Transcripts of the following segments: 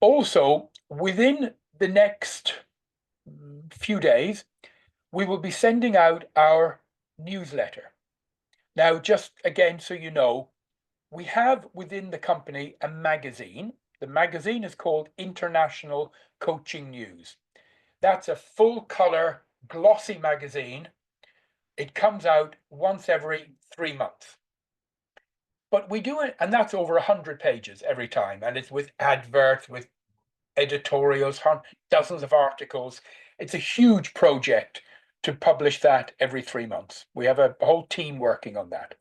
Also, within the next few days, we will be sending out our newsletter. Now, just again, so you know, we have within the company a magazine. The magazine is called International Coaching News. That's a full color, glossy magazine. It comes out once every 3 months. But we do it, and that's over 100 pages every time. And it's with adverts, with editorials, dozens of articles. It's a huge project to publish that every 3 months. We have a whole team working on that.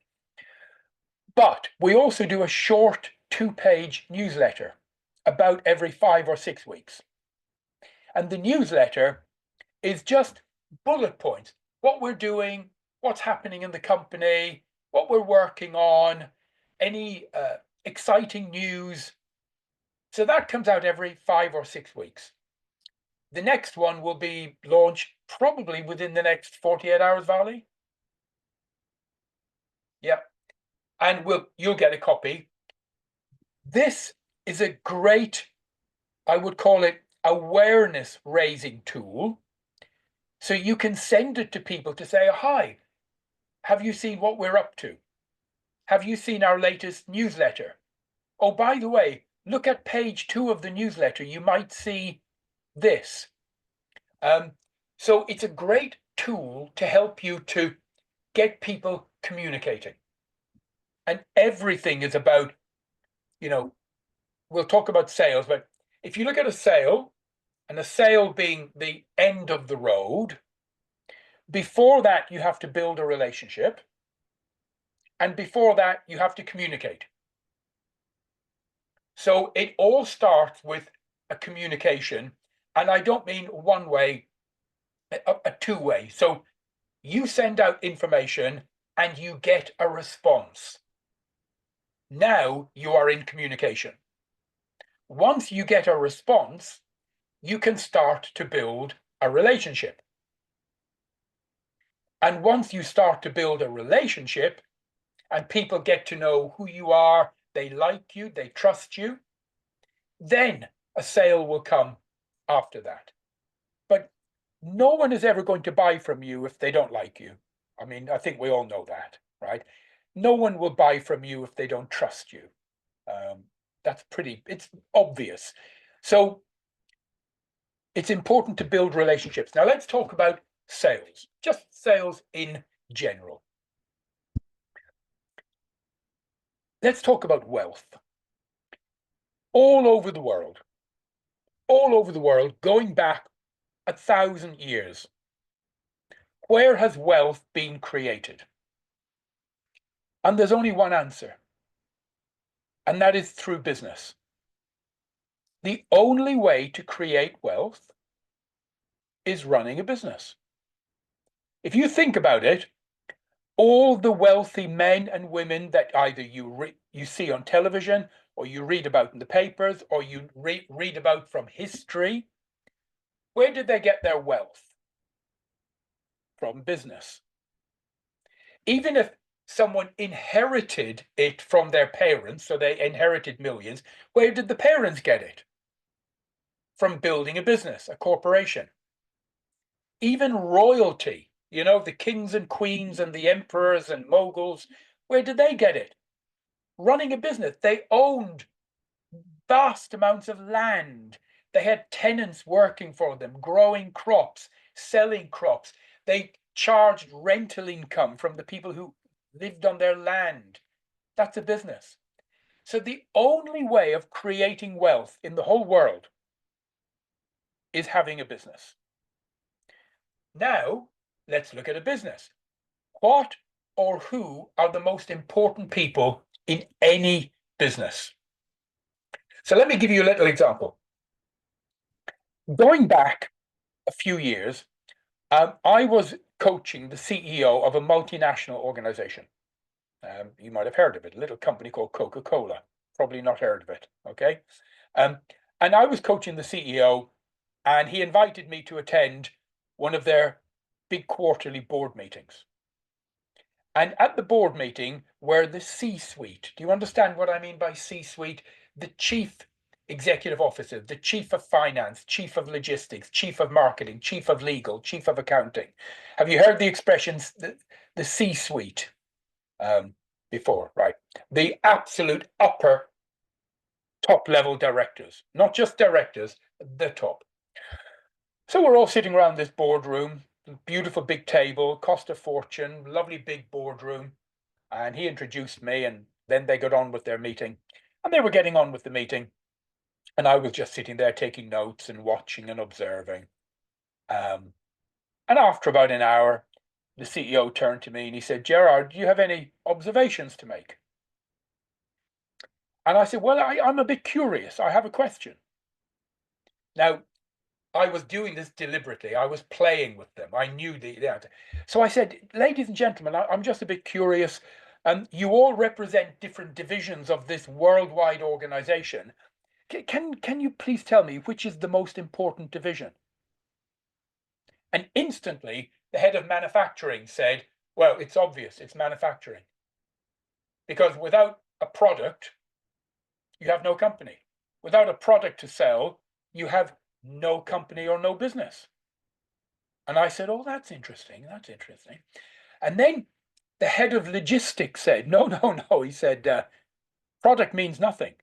But we also do a short 2-page newsletter about every 5 or 6 weeks. And the newsletter is just bullet points, what we're doing, what's happening in the company, what we're working on, any exciting news. So that comes out every 5 or 6 weeks. The next one will be launched probably within the next 48 hours, Valley. Yeah. And you'll get a copy. This is a great, I would call it, awareness raising tool. So you can send it to people to say, hi, have you seen what we're up to? Have you seen our latest newsletter? Oh, by the way, look at page 2 of the newsletter. You might see this. So it's a great tool to help you to get people communicating. And everything is about, we'll talk about sales, but if you look at a sale, and a sale being the end of the road, before that, you have to build a relationship. And before that, you have to communicate. So it all starts with a communication. And I don't mean one way, a two-way. So you send out information and you get a response. Now you are in communication. Once you get a response, you can start to build a relationship. And once you start to build a relationship and people get to know who you are, they like you, they trust you, then a sale will come after that. But no one is ever going to buy from you if they don't like you. I mean, I think we all know that, right? No one will buy from you if they don't trust you. It's obvious. So it's important to build relationships. Now let's talk about sales, just sales in general. Let's talk about wealth. All over the world, going back 1,000 years, where has wealth been created? And there's only one answer, and that is through business. The only way to create wealth is running a business. If you think about it, all the wealthy men and women that either you see on television, or you read about in the papers, or you read about from history, where did they get their wealth? From business. Even if someone inherited it from their parents, so they inherited millions, where did the parents get it? From building a business, a corporation. Even royalty, the kings and queens and the emperors and moguls, where did they get it? Running a business. They owned vast amounts of land. They had tenants working for them, growing crops, selling crops. They charged rental income from the people who lived on their land. That's a business. So the only way of creating wealth in the whole world is having a business. Now, let's look at a business. What or who are the most important people in any business? So let me give you a little example. Going back a few years, I was coaching the CEO of a multinational organization. You might have heard of it, a little company called Coca-Cola. Probably not heard of it, okay? And I was coaching the CEO, and he invited me to attend one of their big quarterly board meetings. And at the board meeting were the C-suite. Do you understand what I mean by C-suite? The chief executive officers, the chief of finance, chief of logistics, chief of marketing, chief of legal, chief of accounting. Have you heard the expressions, the C-suite before, right? The absolute upper top level directors, not just directors, the top. So we're all sitting around this boardroom, beautiful big table, cost a fortune, lovely big boardroom. And he introduced me, and then they got on with their meeting. And they were getting on with the meeting. And I was just sitting there taking notes and watching and observing. And after about an hour, the CEO turned to me and he said, "Gerard, do you have any observations to make?" And I said, "Well, I'm a bit curious. I have a question." Now, I was doing this deliberately. I was playing with them. I knew the answer. So I said, "Ladies and gentlemen, I'm just a bit curious. You all represent different divisions of this worldwide organization. Can you please tell me which is the most important division?" And instantly, the head of manufacturing said, "Well, it's obvious, it's manufacturing. Because without a product, you have no company. Without a product to sell, you have no company or no business." And I said, "Oh, that's interesting. That's interesting." And then the head of logistics said, "No, no, no." He said, "Product means nothing.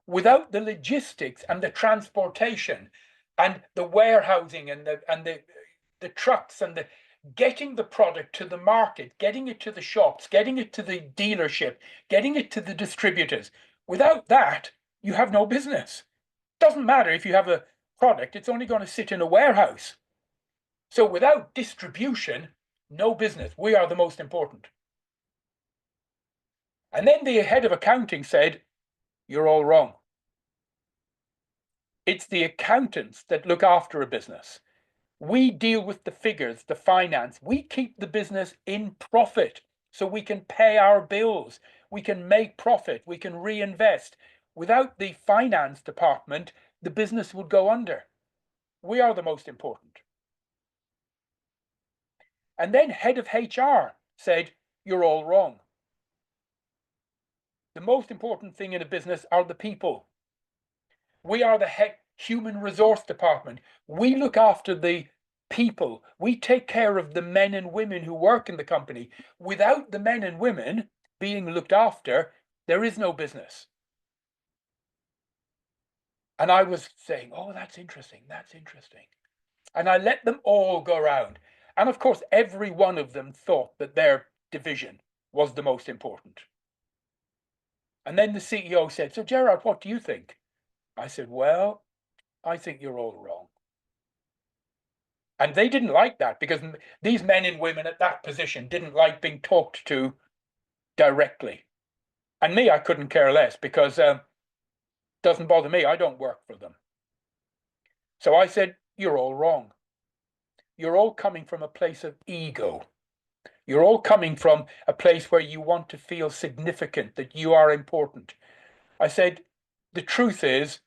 Without the logistics and the transportation and the warehousing and the trucks and the getting the product to the market, getting it to the shops, getting it to the dealership, getting it to the distributors. Without that, you have no business. Doesn't matter if you have a product, it's only going to sit in a warehouse. So without distribution, no business. We are the most important." And then the head of accounting said, "You're all wrong. It's the accountants that look after a business. We deal with the figures, the finance. We keep the business in profit so we can pay our bills. We can make profit. We can reinvest. Without the finance department, the business would go under. We are the most important." And then head of HR said, "You're all wrong. The most important thing in a business are the people. We are the human resource department. We look after the people. We take care of the men and women who work in the company. Without the men and women being looked after, there is no business." And I was saying, "Oh, that's interesting. That's interesting." And I let them all go around. And of course, every one of them thought that their division was the most important. And then the CEO said, "So, Gerard, what do you think?" I said, "Well, I think you're all wrong." And they didn't like that because these men and women at that position didn't like being talked to directly. And me, I couldn't care less because it doesn't bother me. I don't work for them. So I said, "You're all wrong. You're all coming from a place of ego. You're all coming from a place where you want to feel significant, that you are important." I said, "The truth is,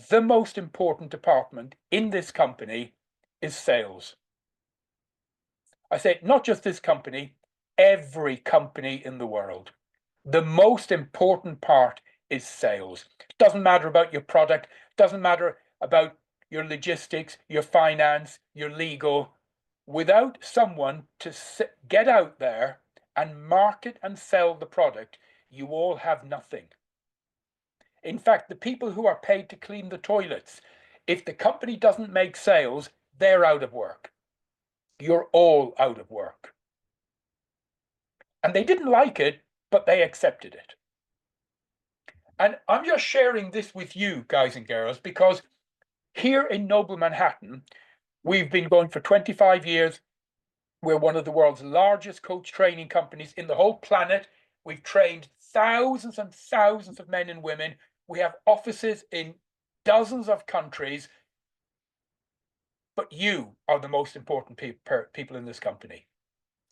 the most important department in this company is sales." I said, "Not just this company, every company in the world. The most important part is sales. It doesn't matter about your product, doesn't matter about your logistics, your finance, your legal. Without someone to get out there and market and sell the product, you all have nothing. In fact, the people who are paid to clean the toilets, if the company doesn't make sales, they're out of work. You're all out of work." And they didn't like it, but they accepted it. And I'm just sharing this with you, guys and girls, because here in Noble Manhattan, we've been going for 25 years. We're one of the world's largest coach training companies in the whole planet. We've trained thousands and thousands of men and women. We have offices in dozens of countries. But you are the most important people in this company.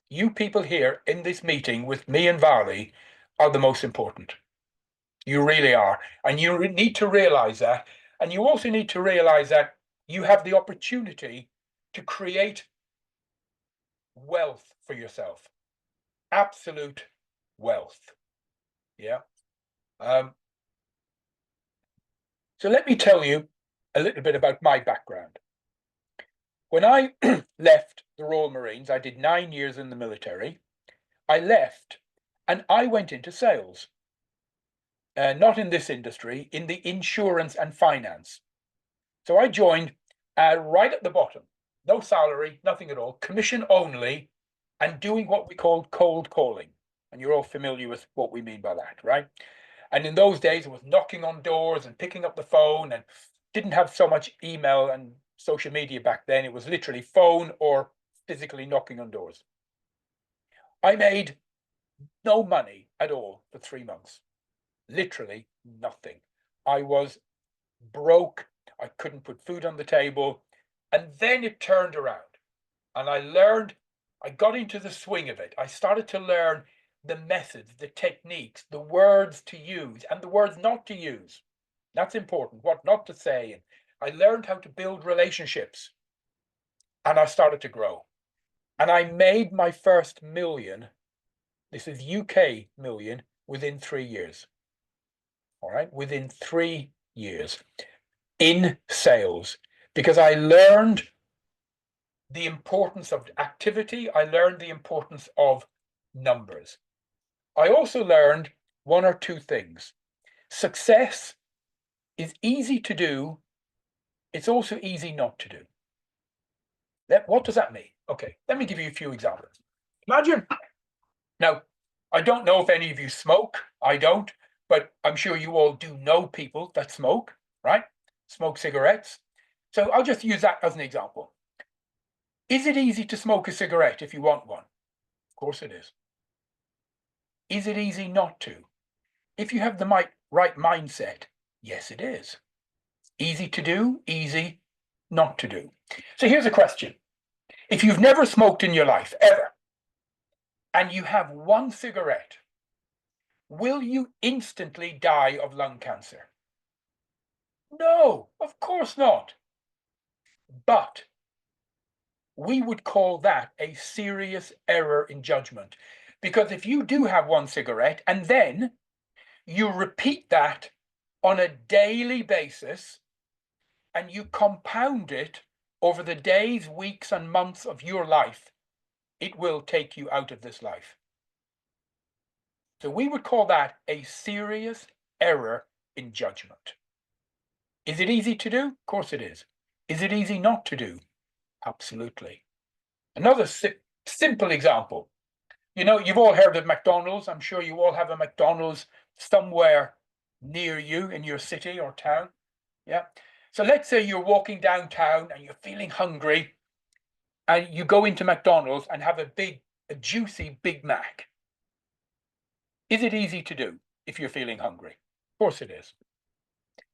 You people here in this meeting with me and Vali are the most important. You really are. And you need to realize that. And you also need to realize that you have the opportunity to create wealth for yourself. Absolute wealth. Yeah. So let me tell you a little bit about my background. When I left the Royal Marines, I did 9 years in the military. I left and I went into sales. Not in this industry, in the insurance and finance. So I joined right at the bottom, no salary, nothing at all, commission only, and doing what we called cold calling. And you're all familiar with what we mean by that, right? And in those days, it was knocking on doors and picking up the phone, and didn't have so much email and social media back then. It was literally phone or physically knocking on doors. I made no money at all for 3 months. Literally nothing. I was broke. I couldn't put food on the table. And then it turned around and I got into the swing of it. I started to learn the methods, the techniques, the words to use and the words not to use. That's important, what not to say. And I learned how to build relationships and I started to grow. And I made my first million, this is UK million, within 3 years. All right, within 3 years in sales, because I learned the importance of activity. I learned the importance of numbers. I also learned one or two things. Success is easy to do. It's also easy not to do. What does that mean? Okay, let me give you a few examples. Imagine, now, I don't know if any of you smoke. I don't, but I'm sure you all do know people that smoke, right? Smoke cigarettes. So I'll just use that as an example. Is it easy to smoke a cigarette if you want one? Of course it is. Is it easy not to? If you have the right mindset, yes, it is. Easy to do, easy not to do. So here's a question. If you've never smoked in your life, ever, and you have one cigarette, will you instantly die of lung cancer? No, of course not. But we would call that a serious error in judgment. Because if you do have one cigarette and then you repeat that on a daily basis and you compound it over the days, weeks, and months of your life, it will take you out of this life. So we would call that a serious error in judgment. Is it easy to do? Of course it is. Is it easy not to do? Absolutely. Another simple example. You know, you've all heard of McDonald's. I'm sure you all have a McDonald's somewhere near you in your city or town. Yeah. So let's say you're walking downtown and you're feeling hungry and you go into McDonald's and have a juicy Big Mac. Is it easy to do if you're feeling hungry? Of course it is.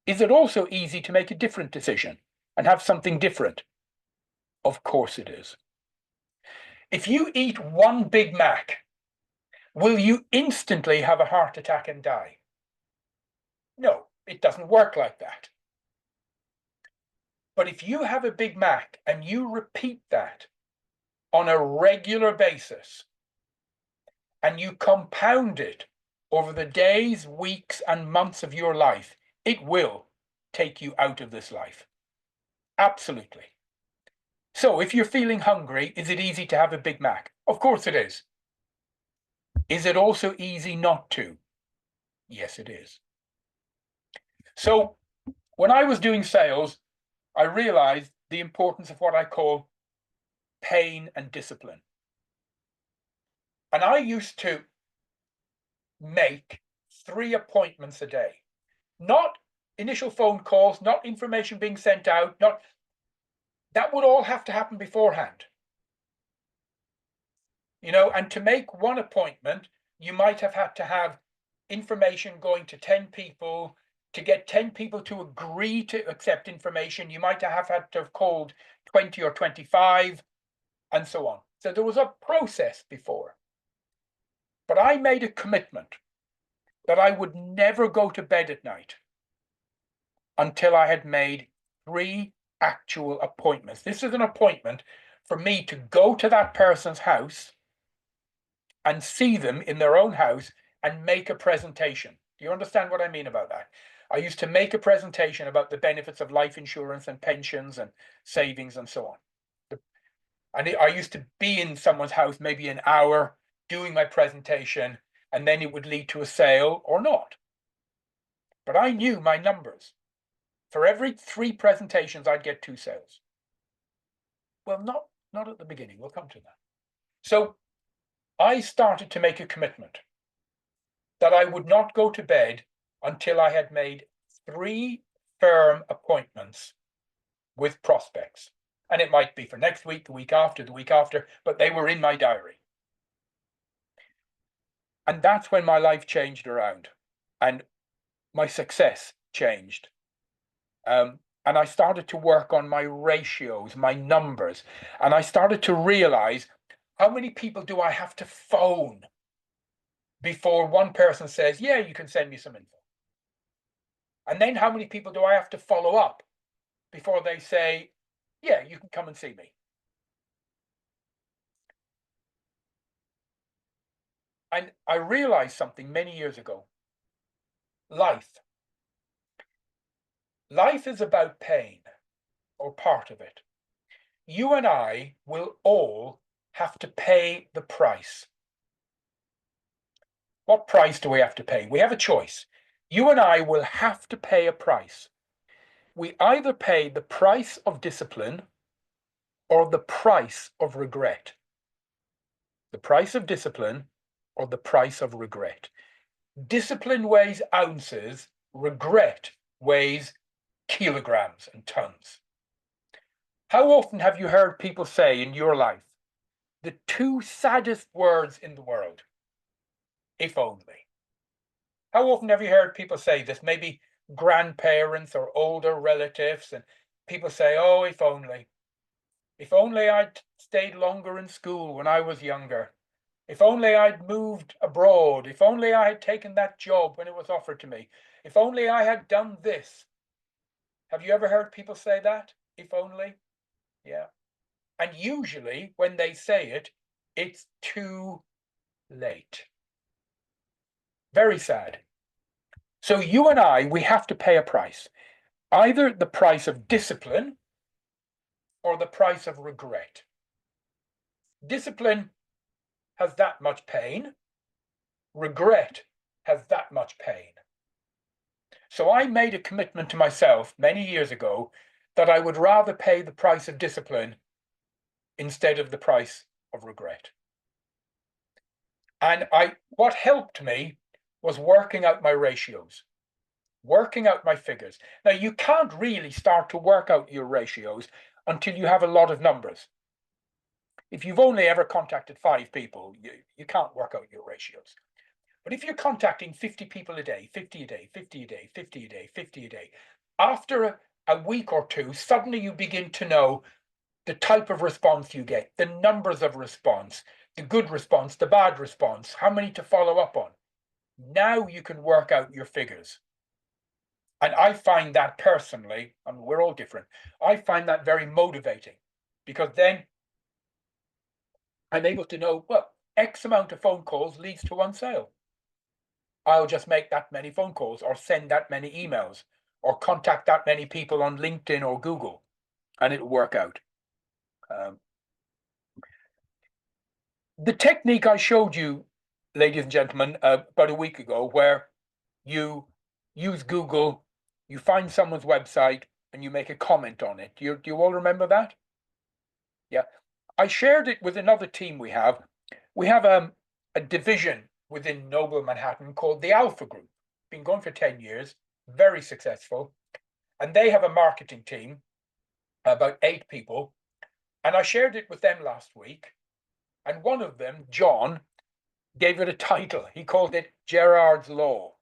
Is it also easy to make a different decision and have something different? Of course it is. If you eat one Big Mac, will you instantly have a heart attack and die? No, it doesn't work like that. But if you have a Big Mac and you repeat that on a regular basis and you compound it over the days, weeks, and months of your life, it will take you out of this life. Absolutely. So if you're feeling hungry, is it easy to have a Big Mac? Of course it is. Is it also easy not to? Yes, it is. So when I was doing sales, I realized the importance of what I call pain and discipline. And I used to make 3 appointments a day, not initial phone calls, not information being sent out, that would all have to happen beforehand. You know, and to make one appointment, you might have had to have information going to 10 people. To get 10 people to agree to accept information, you might have had to have called 20 or 25 and so on. So there was a process before. But I made a commitment that I would never go to bed at night until I had made 3 actual appointments. This is an appointment for me to go to that person's house and see them in their own house and make a presentation. Do you understand what I mean about that? I used to make a presentation about the benefits of life insurance and pensions and savings and so on. And I used to be in someone's house maybe an hour doing my presentation, and then it would lead to a sale or not. But I knew my numbers. For every 3 presentations, I'd get 2 sales. Well, not at the beginning. We'll come to that. So I started to make a commitment that I would not go to bed until I had made 3 firm appointments with prospects. And it might be for next week, the week after, but they were in my diary. And that's when my life changed around and my success changed. And I started to work on my ratios, my numbers, and I started to realize, how many people do I have to phone before one person says, yeah, you can send me some info? And then how many people do I have to follow up before they say, yeah, you can come and see me? And I realized something many years ago. Life is about pain, or part of it. You and I will all have to pay the price. What price do we have to pay? We have a choice. You and I will have to pay a price. We either pay the price of discipline or the price of regret. The price of discipline or the price of regret. Discipline weighs ounces, regret weighs kilograms and tons. How often have you heard people say in your life the 2 saddest words in the world? If only. How often have you heard people say this? Maybe grandparents or older relatives, and people say, oh, if only. If only I'd stayed longer in school when I was younger. If only I'd moved abroad. If only I had taken that job when it was offered to me. If only I had done this. Have you ever heard people say that? If only? Yeah. And usually when they say it, it's too late. Very sad. So you and I, we have to pay a price. Either the price of discipline or the price of regret. Discipline has that much pain. Regret has that much pain. So I made a commitment to myself many years ago that I would rather pay the price of discipline instead of the price of regret. And what helped me was working out my ratios, working out my figures. Now, you can't really start to work out your ratios until you have a lot of numbers. If you've only ever contacted 5 people, you can't work out your ratios. But if you're contacting 50 people a day, 50 a day, 50 a day, 50 a day, 50 a day, after a week or two, suddenly you begin to know the type of response you get, the numbers of response, the good response, the bad response, how many to follow up on. Now you can work out your figures. And I find that personally, and we're all different, I find that very motivating, because then I'm able to know, well, X amount of phone calls leads to 1 sale. I'll just make that many phone calls or send that many emails or contact that many people on LinkedIn or Google, and it'll work out. The technique I showed you, ladies and gentlemen, about a week ago, where you use Google, you find someone's website, and you make a comment on it. Do you all remember that? Yeah. I shared it with another team we have. We have a division within Noble Manhattan called the Alpha Group. Been going for 10 years, very successful. And they have a marketing team, about 8 people. And I shared it with them last week. And one of them, John, gave it a title. He called it Gerard's Law.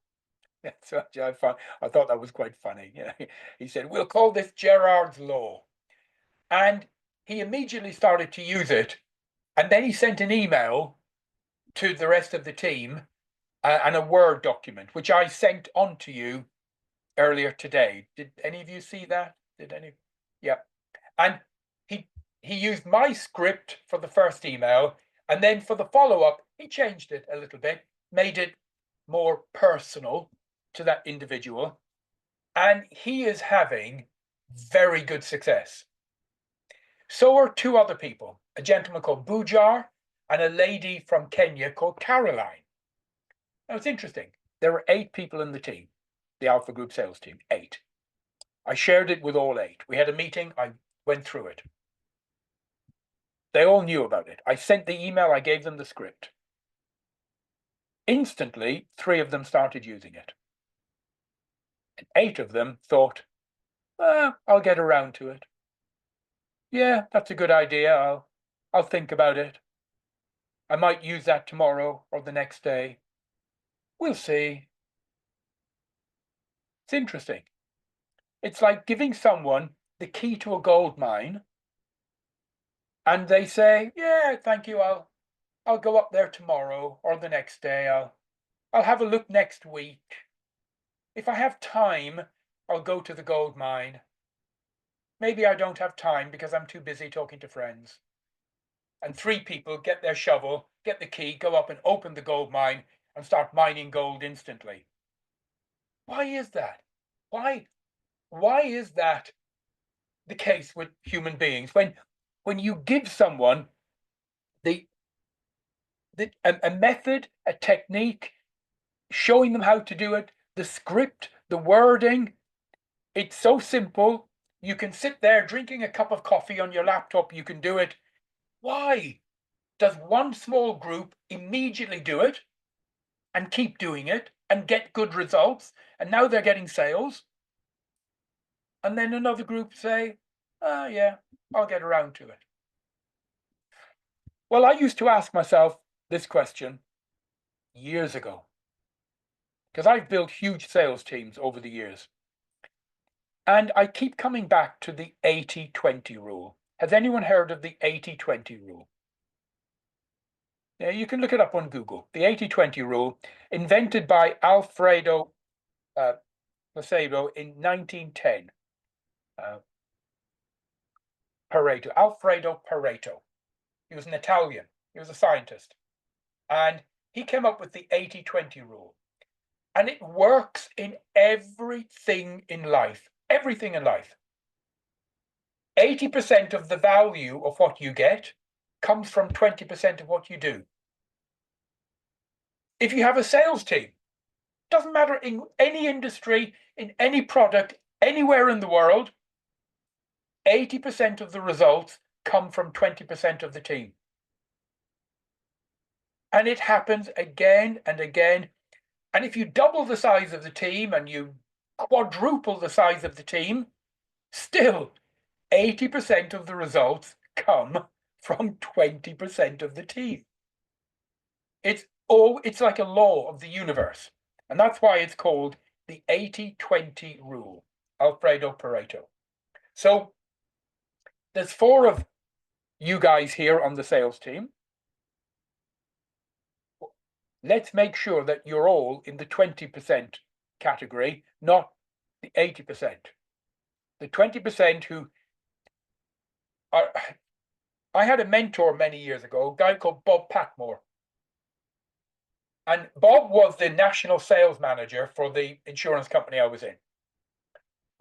So I thought that was quite funny. He said, we'll call this Gerard's Law. And he immediately started to use it. And then he sent an email to the rest of the team and a Word document, which I sent on to you earlier today. Did any of you see that? Did any? Yeah. And he used my script for the first email, and then for the follow-up, he changed it a little bit, made it more personal to that individual. And he is having very good success. So are two other people, a gentleman called Bujar and a lady from Kenya called Caroline. Now it's interesting. There were 8 people in the team, the Alpha Group sales team, 8. I shared it with all 8. We had a meeting. I went through it. They all knew about it. I sent the email. I gave them the script. Instantly, 3 of them started using it. And 8 of them thought, I'll get around to it. Yeah, that's a good idea. I'll think about it. I might use that tomorrow or the next day. We'll see. It's interesting. It's like giving someone the key to a gold mine, and they say, yeah, thank you, I'll go up there tomorrow or the next day. I'll have a look next week. If I have time, I'll go to the gold mine. Maybe I don't have time because I'm too busy talking to friends. And 3 people get their shovel, get the key, go up and open the gold mine and start mining gold instantly. Why is that? Why is that the case with human beings? When you give someone a method, a technique, showing them how to do it, the script, the wording, it's so simple. You can sit there drinking a cup of coffee on your laptop. You can do it. Why does one small group immediately do it and keep doing it and get good results? And now they're getting sales. And then another group say, yeah, I'll get around to it. Well, I used to ask myself this question years ago, because I've built huge sales teams over the years. And I keep coming back to the 80-20 rule. Has anyone heard of the 80-20 rule? Yeah, you can look it up on Google. The 80-20 rule, invented by Alfredo Placebo in 1910. Alfredo Pareto. He was an Italian. He was a scientist. And he came up with the 80-20 rule. And it works in everything in life. Everything in life. 80% of the value of what you get comes from 20% of what you do. If you have a sales team, doesn't matter in any industry, in any product, anywhere in the world, 80% of the results come from 20% of the team. And it happens again and again. And if you double the size of the team and you quadruple the size of the team, still 80% of the results come from 20% of the team. It's like a law of the universe. And that's why it's called the 80-20 rule, Alfredo Pareto. So there's 4 of you guys here on the sales team. Let's make sure that you're all in the 20% category, not the 80%. The 20% who are... I had a mentor many years ago, a guy called Bob Patmore. And Bob was the national sales manager for the insurance company I was in.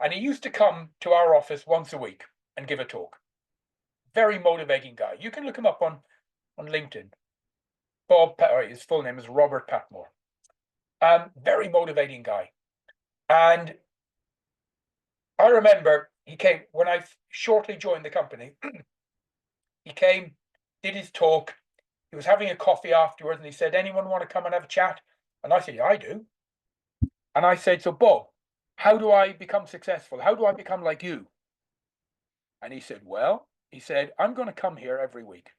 And he used to come to our office once a week and give a talk. Very motivating guy. You can look him up on LinkedIn. His full name is Robert Patmore. Very motivating guy. And I remember he came, when I shortly joined the company, he came, did his talk. He was having a coffee afterwards and he said, anyone want to come and have a chat? And I said, yeah, I do. And I said, so Bob, how do I become successful? How do I become like you? And he said, well, I'm going to come here every week.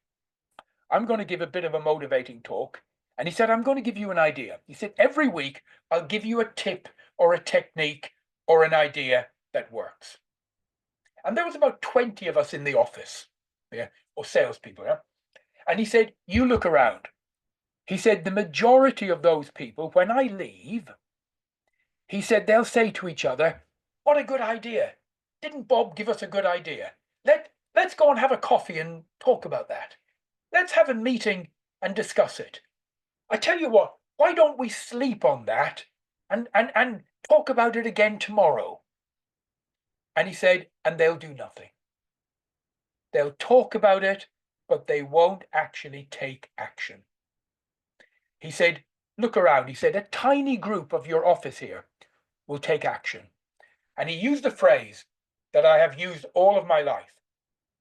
I'm going to give a bit of a motivating talk. And he said, I'm going to give you an idea. He said, every week, I'll give you a tip or a technique or an idea that works. And there was about 20 of us in the office, yeah, or salespeople. Yeah? And he said, you look around. He said, the majority of those people, when I leave, he said, they'll say to each other, what a good idea. Didn't Bob give us a good idea? Let's go and have a coffee and talk about that. Let's have a meeting and discuss it. I tell you what, why don't we sleep on that and talk about it again tomorrow? And he said, and they'll do nothing. They'll talk about it, but they won't actually take action. He said, look around. He said, a tiny group of your office here will take action. And he used a phrase that I have used all of my life.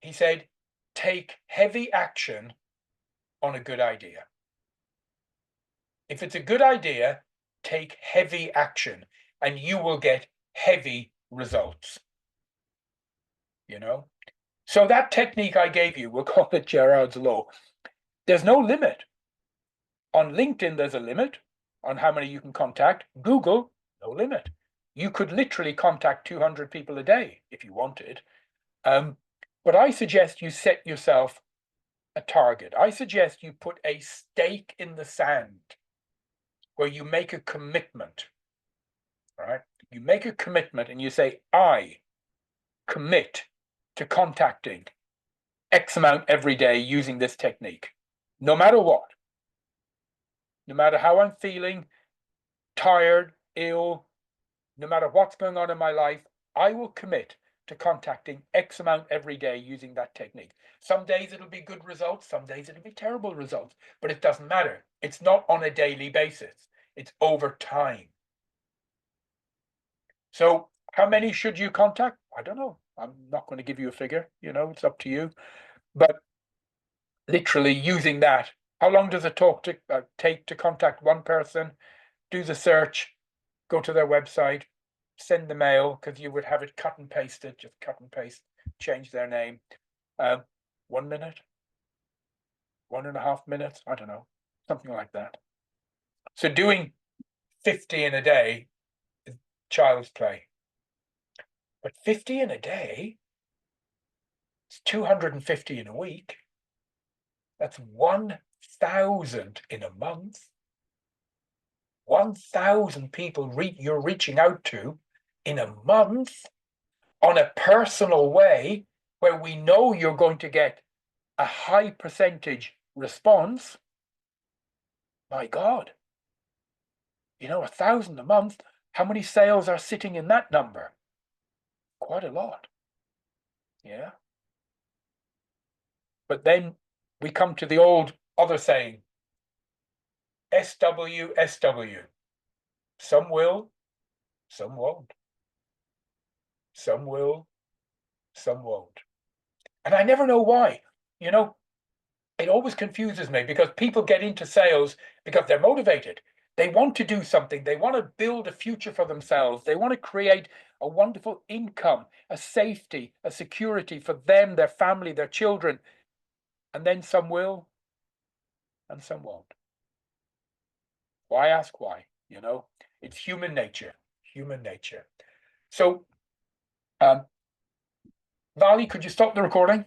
He said, take heavy action on a good idea. If it's a good idea, take heavy action and you will get heavy results. You know? So that technique I gave you, we'll call it Gerard's law. There's no limit. On LinkedIn, there's a limit on how many you can contact. Google, no limit. You could literally contact 200 people a day if you wanted. But I suggest you set yourself a target. I suggest you put a stake in the sand where you make a commitment, right? You make a commitment and you say, I commit to contacting X amount every day using this technique, no matter what. No matter how I'm feeling, tired, ill, no matter what's going on in my life, I will commit to contacting X amount every day using that technique. Some days it'll be good results, some days it'll be terrible results, but it doesn't matter. It's not on a daily basis. It's over time. So how many should you contact? I don't know. I'm not going to give you a figure, it's up to you. But literally using that, how long does it take to contact one person? Do the search, go to their website, send the mail, because you would have it cut and pasted, just cut and paste, change their name. 1 minute, 1.5 minutes, I don't know, something like that. So doing 50 in a day is child's play. But 50 in a day, it's 250 in a week. That's 1,000 in a month. 1,000 people you're reaching out to in a month on a personal way where we know you're going to get a high percentage response. My God, 1,000 a month, how many sales are sitting in that number? Quite a lot. Yeah. But then we come to the old other saying, SW, SW. Some will, some won't. Some will, some won't. And I never know why. It always confuses me because people get into sales because they're motivated. They want to do something. They want to build a future for themselves. They want to create a wonderful income, a safety, a security for them, their family, their children. And then some will and some won't. Why ask why? It's human nature, human nature. So, Vali, could you stop the recording?